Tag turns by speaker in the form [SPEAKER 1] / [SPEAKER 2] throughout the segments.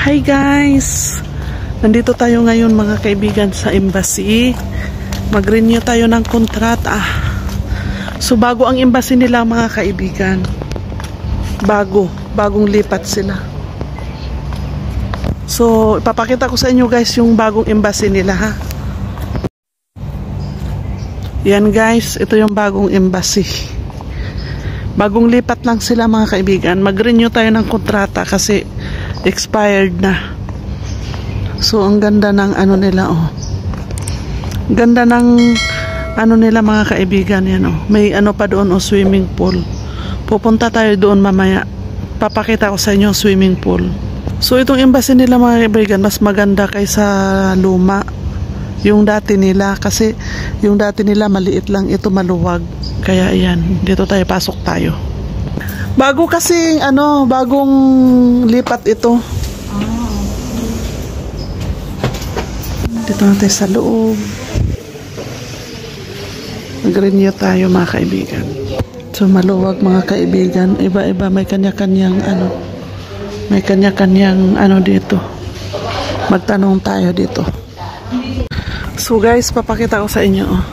[SPEAKER 1] Hi guys! Nandito tayo ngayon mga kaibigan sa embassy. Mag-renew tayo ng kontrata. So bago ang embassy nila mga kaibigan. Bagong lipat sila. So ipapakita ko sa inyo guys yung bagong embassy nila ha. Yan guys, ito yung bagong embassy. Bagong lipat lang sila mga kaibigan. Mag-renew tayo ng kontrata kasi expired na. So ang ganda ng ano nila oh. Ganda ng ano nila mga kaibigan yan oh. May ano pa doon oh, swimming pool. Pupunta tayo doon mamaya. Papakita ko sa inyo swimming pool. So itong embassy nila mga kaibigan mas maganda kaysa luma. Yung dati nila kasi yung dati nila maliit lang, ito maluwag. Kaya ayan, dito tayo pasok tayo. Bago kasi ano, bagong lipat ito. Dito natin sa loob. Nag-renew tayo mga kaibigan. So maluwag mga kaibigan. Iba-iba may kanya-kanyang ano. May kanya-kanyang ano dito. Magtanong tayo dito. So guys, papakita ko sa inyo oh.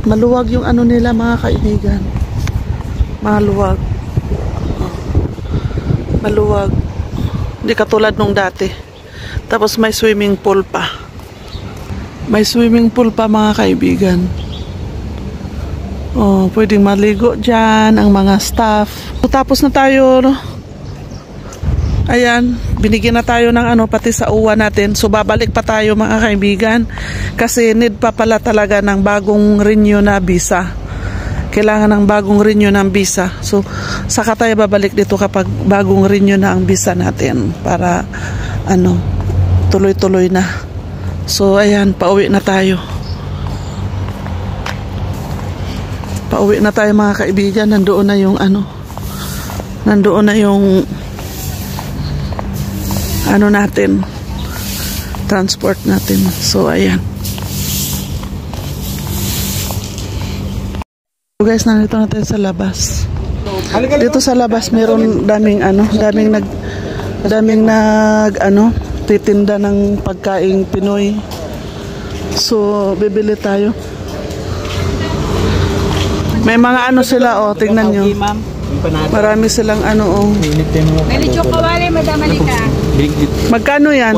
[SPEAKER 1] Maluwag yung ano nila mga kaibigan. Maluwag. Oh. Maluwag. Hindi katulad nung dati. Tapos may swimming pool pa. May swimming pool pa mga kaibigan. Oh, pwedeng maligo dyan ang mga staff. So, tapos na tayo no? Ayan, binigyan na tayo ng ano pati sa uwa natin. So babalik pa tayo mga kaibigan kasi need pa pala talaga ng bagong renew na visa. Kailangan ng bagong renew ng visa. So saka tayo babalik dito kapag bagong renew na ang visa natin para ano tuloy-tuloy na. So ayan, pauwi na tayo. Pauwi na tayo mga kaibigan. Nandoon na yung ano. Nandoon na yung ano natin, transport natin. So ayan. So guys, nandito na tayo sa labas. Dito sa labas meron daming ano, daming nag ano, titinda ng pagkaing Pinoy. So bibili tayo. May mga ano sila oh, tingnan nyo. Marami silang ano oh.
[SPEAKER 2] May lechong kawali, Madam Alika.
[SPEAKER 1] Magkano yan?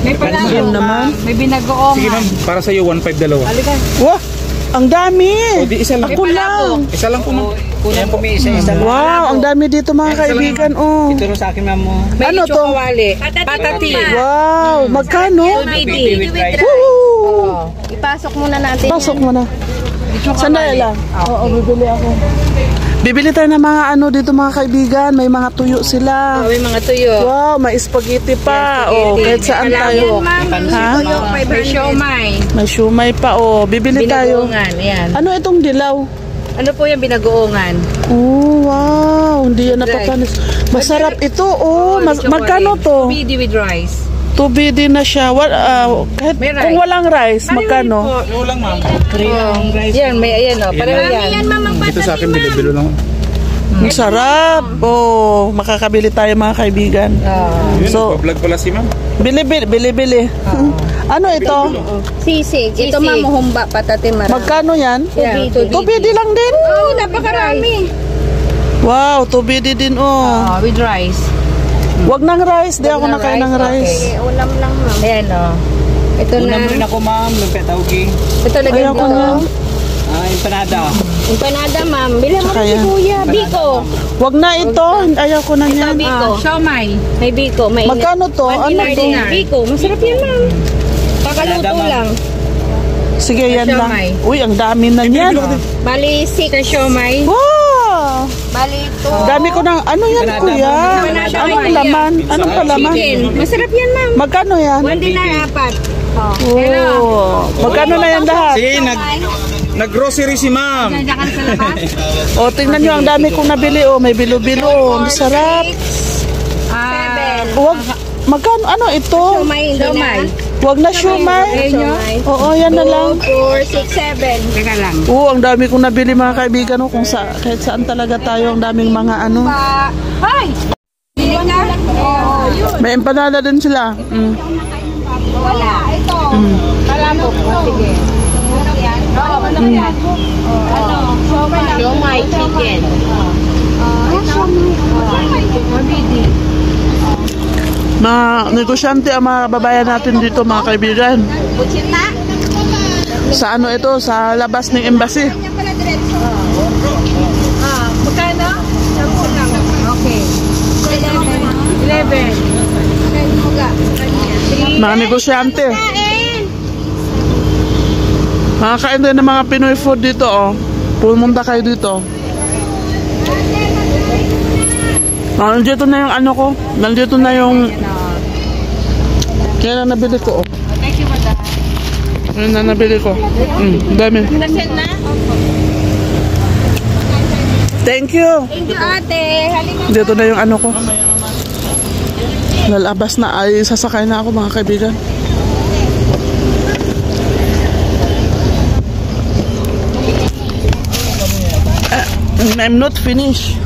[SPEAKER 2] May palaso
[SPEAKER 1] naman.
[SPEAKER 2] May binagoong.
[SPEAKER 3] Sige ma'am, para sa iyo 1.5 dalawa.
[SPEAKER 2] Alika.
[SPEAKER 1] Wah, ang dami.
[SPEAKER 3] O di isa lang.
[SPEAKER 1] Ako lang.
[SPEAKER 3] Isa lang po ma'am.
[SPEAKER 2] Kunan po may isa.
[SPEAKER 1] Wow, ang dami dito mga kaibigan oh.
[SPEAKER 3] Ito rin sa akin ma'am mo.
[SPEAKER 2] May
[SPEAKER 1] ano
[SPEAKER 2] lechong
[SPEAKER 1] to?
[SPEAKER 2] kawali. Patati.
[SPEAKER 1] Wow, magkano?
[SPEAKER 2] Woo! Ipasok muna natin.
[SPEAKER 1] Pasok mo na. Sandali lang. Oo, bibili ako. Bibili tayo ng mga ano dito mga kaibigan. May mga tuyo sila.
[SPEAKER 2] May mga tuyo.
[SPEAKER 1] Wow, may spaghetti pa. Oh, kahit saan tayo. Ha?
[SPEAKER 2] May siomay.
[SPEAKER 1] May siomay pa. Oh, bibili tayo.
[SPEAKER 2] Binagoongan, yan.
[SPEAKER 1] Ano itong dilaw?
[SPEAKER 2] Ano po yung binagoongan?
[SPEAKER 1] Oh, wow. Hindi yan napapanis. Masarap ito. Oh, magkano to?
[SPEAKER 2] BD with rice.
[SPEAKER 1] 2BD na siya. Kahit kung walang rice, magkano?
[SPEAKER 3] Walang ma'am.
[SPEAKER 2] Yan, may ayan o. Pareho yan.
[SPEAKER 3] Ito sa akin bilo lang.
[SPEAKER 1] Ang sarap. Oh, makakabili tayo mga kaibigan.
[SPEAKER 3] So, vlog pala si ma'am.
[SPEAKER 1] Bili. Ano ito?
[SPEAKER 2] Sisig. Ito mamuhumba patatin marami.
[SPEAKER 1] Magkano yan? 2BD lang din.
[SPEAKER 2] Oh, napakarami.
[SPEAKER 1] Wow, 2BD din oh.
[SPEAKER 2] With rice.
[SPEAKER 1] Wag ng rice, di ako nakain ng rice.
[SPEAKER 2] Okay, ulam lang ma'am. Ayan o. Ito na.
[SPEAKER 3] Unam rin ako ma'am, lumpia taugi.
[SPEAKER 2] Ito lagay
[SPEAKER 1] Ayaw ko na.
[SPEAKER 3] Empanada.
[SPEAKER 2] Empanada ma'am. Bilhan mo rin si kuya. Biko.
[SPEAKER 1] Wag na ito, ayaw ko na yan.
[SPEAKER 2] Biko. Siomay. May biko. May
[SPEAKER 1] magkano to? Ano to?
[SPEAKER 2] Biko. Masarap yan ma'am. Pakaluto lang.
[SPEAKER 1] Sige, yan lang. Uy, ang dami na yan.
[SPEAKER 2] Bali 6 siomay.
[SPEAKER 1] Wow!
[SPEAKER 2] Bali ito.
[SPEAKER 1] Dami ko ng, ano yan kuya? Anong laman? Anong palaman?
[SPEAKER 2] Masarap yan ma'am.
[SPEAKER 1] Magkano yan?
[SPEAKER 2] 1 dinar 4.
[SPEAKER 1] Oh. Magkano na yan lahat?
[SPEAKER 3] Sige, nag-grocery si ma'am.
[SPEAKER 2] Nandiyan sa labas.
[SPEAKER 1] O, tingnan nyo, ang dami kong nabili. O, may bilo-bilo. Masarap.
[SPEAKER 2] 7.
[SPEAKER 1] Wag, magkano? Ano ito?
[SPEAKER 2] Siomay.
[SPEAKER 1] Wag na siomay. Oo, yan na lang.
[SPEAKER 2] 4, 6, 7. Teka lang.
[SPEAKER 1] Oo, ang dami kong nabili mga kaibigan. Kung kahit saan talaga tayo, ang daming mga ano.
[SPEAKER 2] Hoy! Bili ka? Oo.
[SPEAKER 1] May empanada din sila.
[SPEAKER 2] Wala, ito. Kalamo po. Sige. Ano yan? Ano? Siomay chicken. Mabidi.
[SPEAKER 1] Mga negosyante ang mga babayan natin dito, mga kaibigan.
[SPEAKER 2] Buchita?
[SPEAKER 1] Sa ano ito? Sa labas ng embassy.
[SPEAKER 2] Magkano? 10 lang. Okay. 11.
[SPEAKER 1] Mga negosyante. Makakain din ng mga Pinoy food dito, oh. Pumunta kayo dito. Nandito na yung ano ko. Nandito na yung... Kaya na nabili ko, oh.
[SPEAKER 2] Thank you, madam.
[SPEAKER 1] Ayun na nabili ko. Dami.
[SPEAKER 2] Nasend na?
[SPEAKER 1] Thank you.
[SPEAKER 2] Thank you, ate. Halika.
[SPEAKER 1] Dito na yung ano ko. Lalabas na ay sasakay na ako, mga kaibigan. I'm not finished.